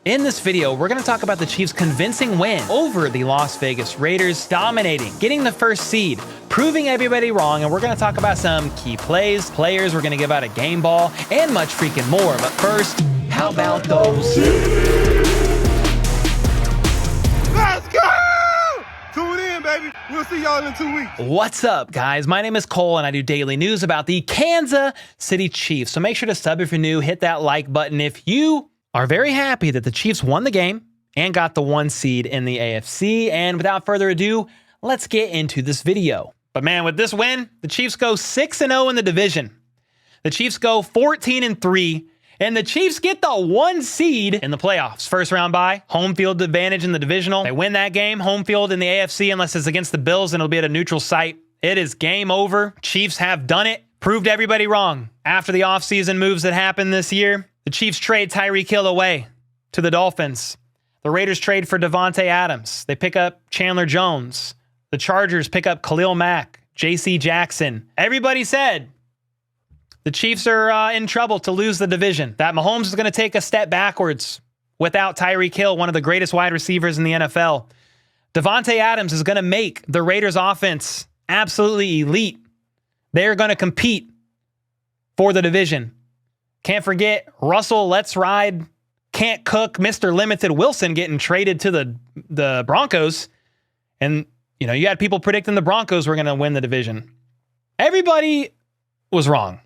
In this video, we're going to talk about the Chiefs' convincing win over the Las Vegas Raiders, dominating, getting the first seed, proving everybody wrong, and we're going to talk about some key plays, players, we're going to give out a game ball, and much freaking more. But first, how about those? Let's go! Tune in, baby. We'll see y'all in 2 weeks. What's up, guys? My name is Cole, and I do daily news about the Kansas City Chiefs. So make sure to sub if you're new, hit that like button if you are very happy that the Chiefs won the game and got the 1 seed in the AFC. And without further ado, let's get into this video. But man, with this win, the Chiefs go 6-0 in the division. The Chiefs go 14-3, and the Chiefs get the 1 seed in the playoffs. First round bye, home field advantage in the divisional. They win that game, home field in the AFC, unless it's against the Bills, and it'll be at a neutral site. It is game over. Chiefs have done it, proved everybody wrong. After the offseason moves that happened this year, the Chiefs trade Tyreek Hill away to the Dolphins. The Raiders trade for Devontae Adams. They pick up Chandler Jones. The Chargers pick up Khalil Mack, J.C. Jackson. Everybody said the Chiefs are in trouble to lose the division, that Mahomes is going to take a step backwards without Tyreek Hill, one of the greatest wide receivers in the NFL. Devontae Adams is going to make the Raiders offense absolutely elite. They're going to compete for the division. Can't forget Russell, Let's Ride, Can't Cook, Mr. Limited Wilson getting traded to the Broncos. And, you know, you had people predicting the Broncos were going to win the division. Everybody was wrong.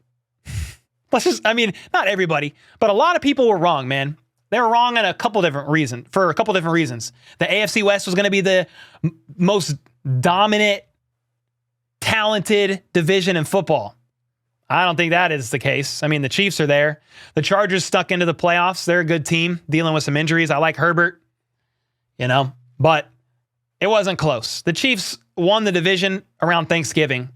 Not everybody, but a lot of people were wrong, man. They were wrong for a couple different reasons. The AFC West was going to be the most dominant, talented division in football. I don't think that is the case. I mean, the Chiefs are there. The Chargers stuck into the playoffs. They're a good team, dealing with some injuries. I like Herbert, but it wasn't close. The Chiefs won the division around Thanksgiving,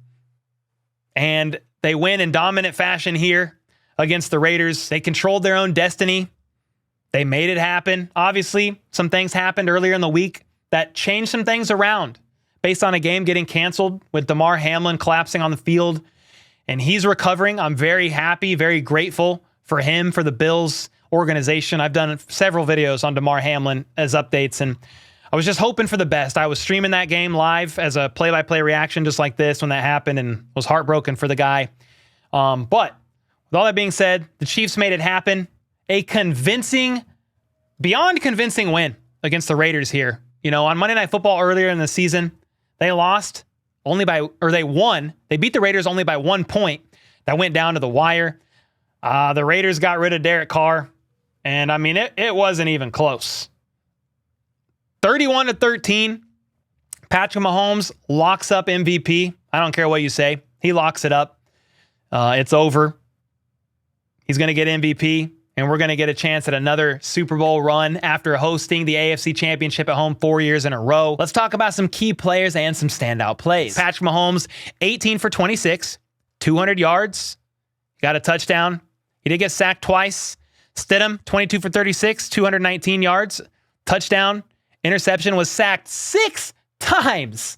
and they win in dominant fashion here against the Raiders. They controlled their own destiny. They made it happen. Obviously, some things happened earlier in the week that changed some things around based on a game getting canceled with Damar Hamlin collapsing on the field. And he's recovering. I'm very happy, very grateful for him, for the Bills organization. I've done several videos on Damar Hamlin as updates, and I was just hoping for the best. I was streaming that game live as a play-by-play reaction just like this when that happened, and was heartbroken for the guy. But with all that being said, the Chiefs made it happen. A beyond convincing win against the Raiders here. On Monday Night Football earlier in the season, they won. They beat the Raiders only by 1 point. That went down to the wire. The Raiders got rid of Derek Carr, and it wasn't even close. 31-13. Patrick Mahomes locks up MVP. I don't care what you say. He locks it up. It's over. He's going to get MVP, and we're going to get a chance at another Super Bowl run after hosting the AFC Championship at home 4 years in a row. Let's talk about some key players and some standout plays. Patrick Mahomes, 18 for 26, 200 yards, got a touchdown. He did get sacked twice. Stidham, 22 for 36, 219 yards, touchdown. Interception, was sacked 6 times.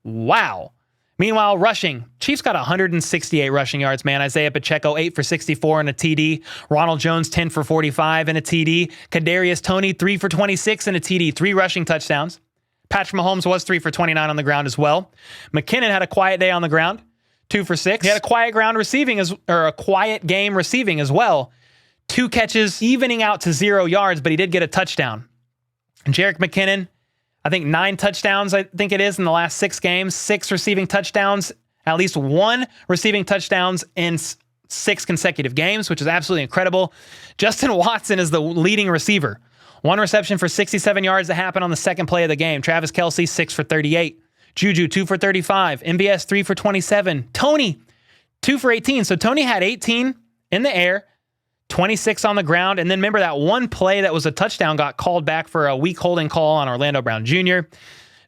Wow. Meanwhile, rushing, Chiefs got 168 rushing yards, man. Isaiah Pacheco, 8 for 64 and a TD. Ronald Jones, 10 for 45 and a TD. Kadarius Toney, 3 for 26 and a TD. 3 rushing touchdowns. Patrick Mahomes was 3 for 29 on the ground as well. McKinnon had a quiet day on the ground, 2 for 6. He had a quiet game receiving as well. 2 catches, evening out to 0 yards, but he did get a touchdown. And Jerick McKinnon, I think 9 touchdowns, in the last 6 games, 6 receiving touchdowns, at least 1 receiving touchdowns in 6 consecutive games, which is absolutely incredible. Justin Watson is the leading receiver. 1 reception for 67 yards that happened on the second play of the game. Travis Kelce, 6 for 38. Juju, 2 for 35. MVS, 3 for 27. Toney, 2 for 18. So Toney had 18 in the air, 26 on the ground. And then remember that one play that was a touchdown got called back for a weak holding call on Orlando Brown Jr.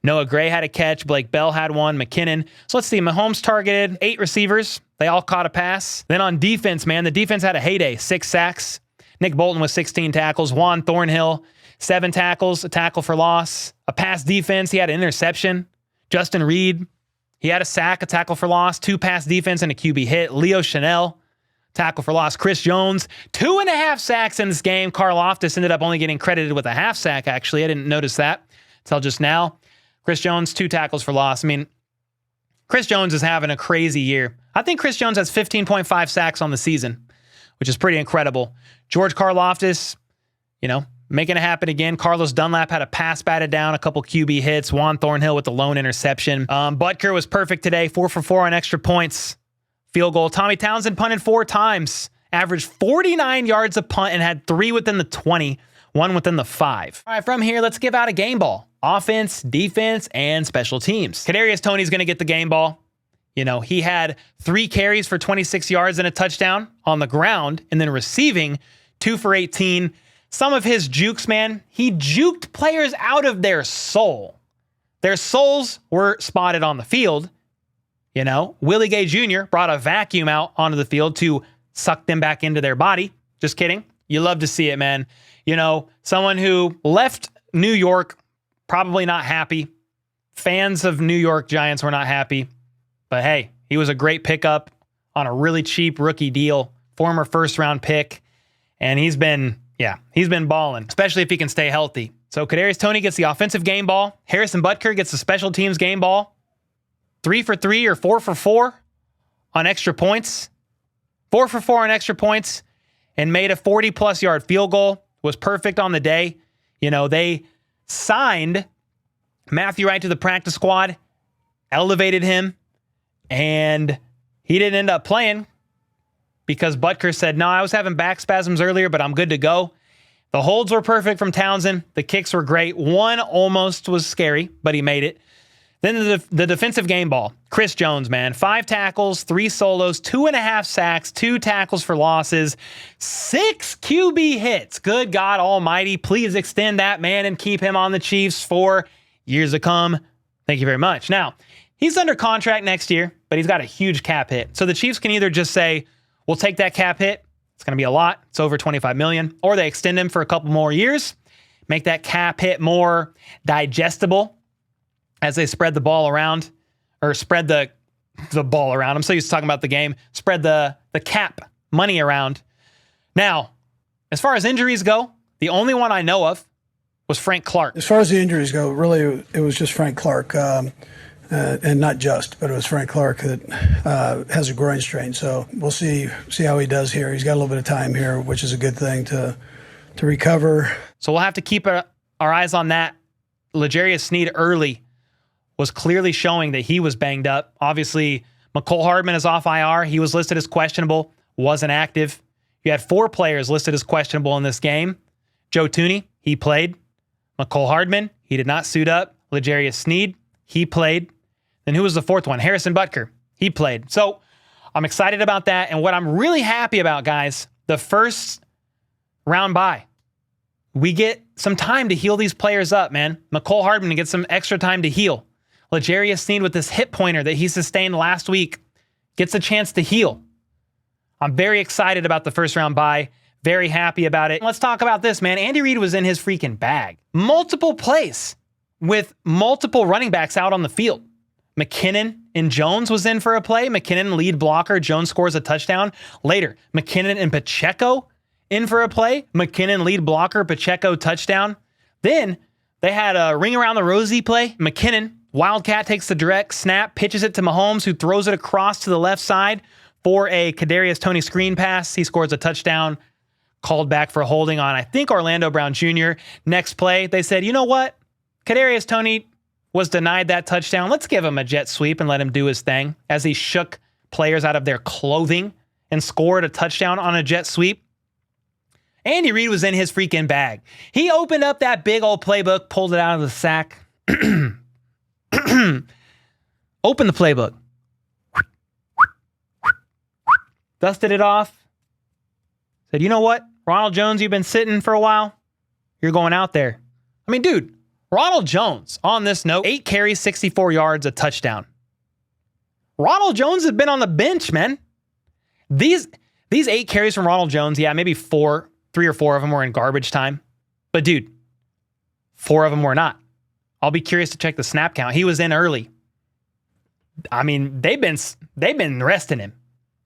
Noah Gray had a catch. Blake Bell had one. McKinnon. So let's see. Mahomes targeted 8 receivers. They all caught a pass. Then on defense, man, the defense had a heyday. 6 sacks. Nick Bolton with 16 tackles. Juan Thornhill, 7 tackles, a tackle for loss. A pass defense. He had an interception. Justin Reid, he had a sack, a tackle for loss, 2 pass defense, and a QB hit. Leo Chanel, tackle for loss. Chris Jones, 2.5 sacks in this game. Karlaftis ended up only getting credited with a half sack, actually. I didn't notice that until just now. Chris Jones, 2 tackles for loss. I mean, Chris Jones is having a crazy year. I think Chris Jones has 15.5 sacks on the season, which is pretty incredible. George Karlaftis, making it happen again. Carlos Dunlap had a pass batted down, a couple QB hits. Juan Thornhill with the lone interception. Butker was perfect today, 4 for 4 on extra points. Field goal. Tommy Townsend punted 4 times, averaged 49 yards a punt, and had 3 within the 20, 1 within the 5. All right, from here, let's give out a game ball. Offense, defense, and special teams. Kadarius Toney's going to get the game ball. He had 3 carries for 26 yards and a touchdown on the ground, and then receiving 2 for 18. Some of his jukes, man, he juked players out of their soul. Their souls were spotted on the field. Willie Gay Jr. brought a vacuum out onto the field to suck them back into their body. Just kidding. You love to see it, man. Someone who left New York, probably not happy. Fans of New York Giants were not happy. But hey, he was a great pickup on a really cheap rookie deal, former first-round pick. And he's been balling, especially if he can stay healthy. So Kadarius Toney gets the offensive game ball. Harrison Butker gets the special teams game ball. 3 for 3 or 4 for 4 on extra points. 4 for 4 on extra points and made a 40-plus yard field goal. Was perfect on the day. They signed Matthew Wright to the practice squad, elevated him, and he didn't end up playing because Butker said, no, I was having back spasms earlier, but I'm good to go. The holds were perfect from Townsend. The kicks were great. One almost was scary, but he made it. Then the defensive game ball. Chris Jones, man. 5 tackles, 3 solos, 2.5 sacks, 2 tackles for losses, 6 QB hits. Good God almighty. Please extend that man and keep him on the Chiefs for years to come. Thank you very much. Now, he's under contract next year, but he's got a huge cap hit. So the Chiefs can either just say, we'll take that cap hit. It's going to be a lot. It's over $25 million. Or they extend him for a couple more years, make that cap hit more digestible as they spread the ball around, or spread the ball around. I'm so used to talking about the game. Spread the cap money around. Now, as far as injuries go, the only one I know of was Frank Clark. As far as the injuries go, really, it was just Frank Clark. And not just, but it was Frank Clark that has a groin strain. So we'll see how he does here. He's got a little bit of time here, which is a good thing to recover. So we'll have to keep our eyes on that. L'Jarius Sneed early was clearly showing that he was banged up. Obviously, McCole Hardman is off IR. He was listed as questionable, wasn't active. You had 4 players listed as questionable in this game. Joe Thuney, he played. McCole Hardman, he did not suit up. L'Jarius Sneed, he played. Then who was the 4th one? Harrison Butker. He played. So I'm excited about that. And what I'm really happy about, guys, the first round bye, we get some time to heal these players up, man. McCole Hardman gets some extra time to heal. L'Jarius Sneed with this hip pointer that he sustained last week gets a chance to heal. I'm very excited about the first round bye. Very happy about it. Let's talk about this, man. Andy Reid was in his freaking bag. Multiple plays with multiple running backs out on the field. McKinnon and Jones was in for a play. McKinnon, lead blocker. Jones scores a touchdown. Later, McKinnon and Pacheco in for a play. McKinnon, lead blocker. Pacheco, touchdown. Then they had a ring around the rosy play. McKinnon, Wildcat, takes the direct snap, pitches it to Mahomes, who throws it across to the left side for a Kadarius Toney screen pass. He scores a touchdown. Called back for holding on, I think, Orlando Brown Jr. Next play, they said, you know what? Kadarius Toney was denied that touchdown. Let's give him a jet sweep and let him do his thing, as he shook players out of their clothing and scored a touchdown on a jet sweep. Andy Reid was in his freaking bag. He opened up that big old playbook, pulled it out of the sack. Opened the playbook. Dusted it off. Said, you know what? Ronald Jones, you've been sitting for a while. You're going out there. I mean, dude, Ronald Jones, on this note, 8 carries, 64 yards, a touchdown. Ronald Jones has been on the bench, man. These 8 carries from Ronald Jones, yeah, maybe 3 or 4 of them were in garbage time. But dude, 4 of them were not. I'll be curious to check the snap count. He was in early. I mean, they've been resting him.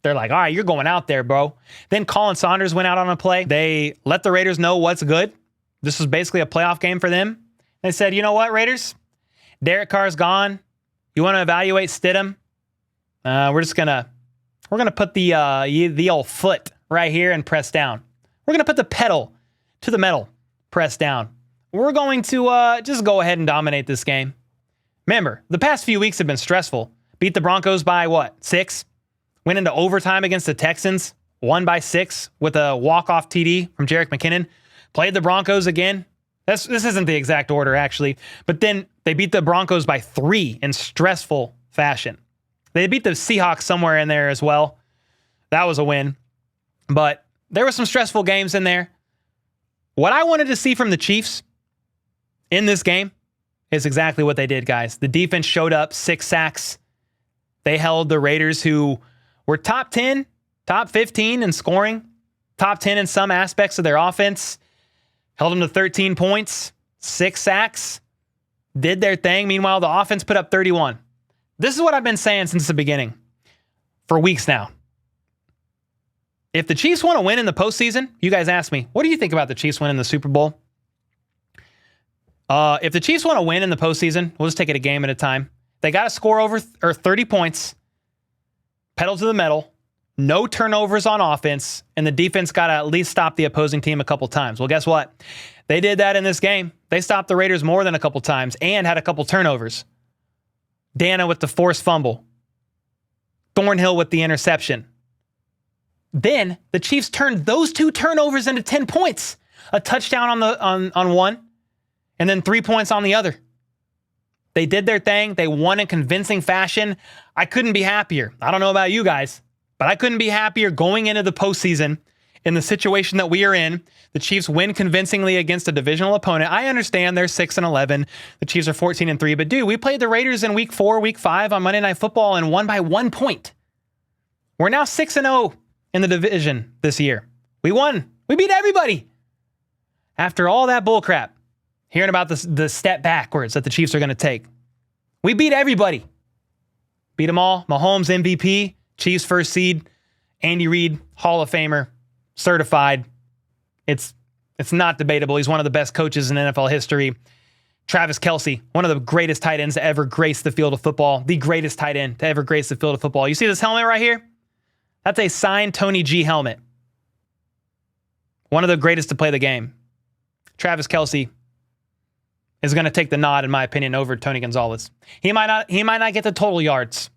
They're like, all right, you're going out there, bro. Then Colin Saunders went out on a play. They let the Raiders know what's good. This was basically a playoff game for them. They said, you know what, Raiders? Derek Carr's gone. You want to evaluate Stidham? We're going to put the old foot right here and press down. We're going to put the pedal to the metal, press down. We're going to just go ahead and dominate this game. Remember, the past few weeks have been stressful. Beat the Broncos by what? 6? Went into overtime against the Texans, won by 6 with a walk-off TD from Jerick McKinnon. Played the Broncos again. This isn't the exact order, actually. But then they beat the Broncos by 3 in stressful fashion. They beat the Seahawks somewhere in there as well. That was a win. But there were some stressful games in there. What I wanted to see from the Chiefs in this game is exactly what they did, guys. The defense showed up, 6 sacks. They held the Raiders, who were top 10, top 15 in scoring, top 10 in some aspects of their offense. Held them to 13 points, 6 sacks, did their thing. Meanwhile, the offense put up 31. This is what I've been saying since the beginning for weeks now. If the Chiefs want to win in the postseason, you guys ask me, what do you think about the Chiefs winning the Super Bowl? If the Chiefs want to win in the postseason, we'll just take it a game at a time. They got to score over 30 points, pedal to the metal, no turnovers on offense, and the defense got to at least stop the opposing team a couple times. Well, guess what? They did that in this game. They stopped the Raiders more than a couple times and had a couple turnovers. Dana with the forced fumble. Thornhill with the interception. Then the Chiefs turned those 2 turnovers into 10 points. A touchdown on one, and then 3 points on the other. They did their thing. They won in convincing fashion. I couldn't be happier. I don't know about you guys, but I couldn't be happier going into the postseason in the situation that we are in. The Chiefs win convincingly against a divisional opponent. I understand they're 6-11. The Chiefs are 14-3. But dude, we played the Raiders in week 4, week 5 on Monday Night Football and won by 1 point. We're now 6-0 in the division this year. We won. We beat everybody. After all that bullcrap, hearing about the step backwards that the Chiefs are going to take. We beat everybody. Beat them all. Mahomes MVP, Chiefs first seed, Andy Reid, Hall of Famer, certified. It's not debatable. He's one of the best coaches in NFL history. Travis Kelce, one of the greatest tight ends to ever grace the field of football. The greatest tight end to ever grace the field of football. You see this helmet right here? That's a signed Tony G helmet. One of the greatest to play the game. Travis Kelce is going to take the nod, in my opinion, over Tony Gonzalez. He might not get the total yards,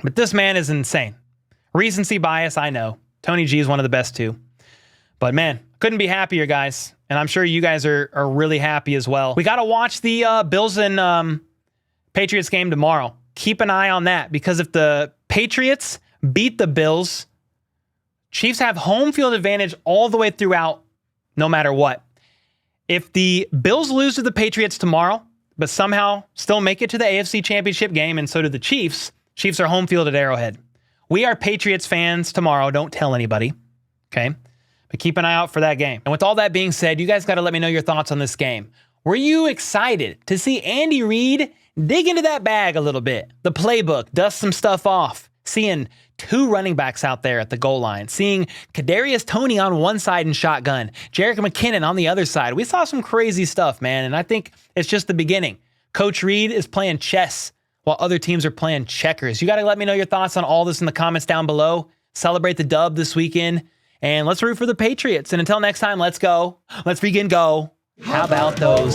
but this man is insane. Recency bias, I know. Tony G is one of the best too. But man, couldn't be happier, guys. And I'm sure you guys are really happy as well. We got to watch the Bills and Patriots game tomorrow. Keep an eye on that, because if the Patriots beat the Bills, Chiefs have home field advantage all the way throughout, no matter what. If the Bills lose to the Patriots tomorrow, but somehow still make it to the AFC Championship game, and so do the Chiefs, Chiefs are home field at Arrowhead. We are Patriots fans tomorrow. Don't tell anybody, okay? But keep an eye out for that game. And with all that being said, you guys got to let me know your thoughts on this game. Were you excited to see Andy Reid dig into that bag a little bit? The playbook, dust some stuff off. Seeing 2 running backs out there at the goal line. Seeing Kadarius Toney on one side in shotgun. Jerick McKinnon on the other side. We saw some crazy stuff, man, and I think it's just the beginning. Coach Reid is playing chess while other teams are playing checkers. You got to let me know your thoughts on all this in the comments down below. Celebrate the dub this weekend, and let's root for the Patriots. And until next time, let's go. Let's freaking go. How about those?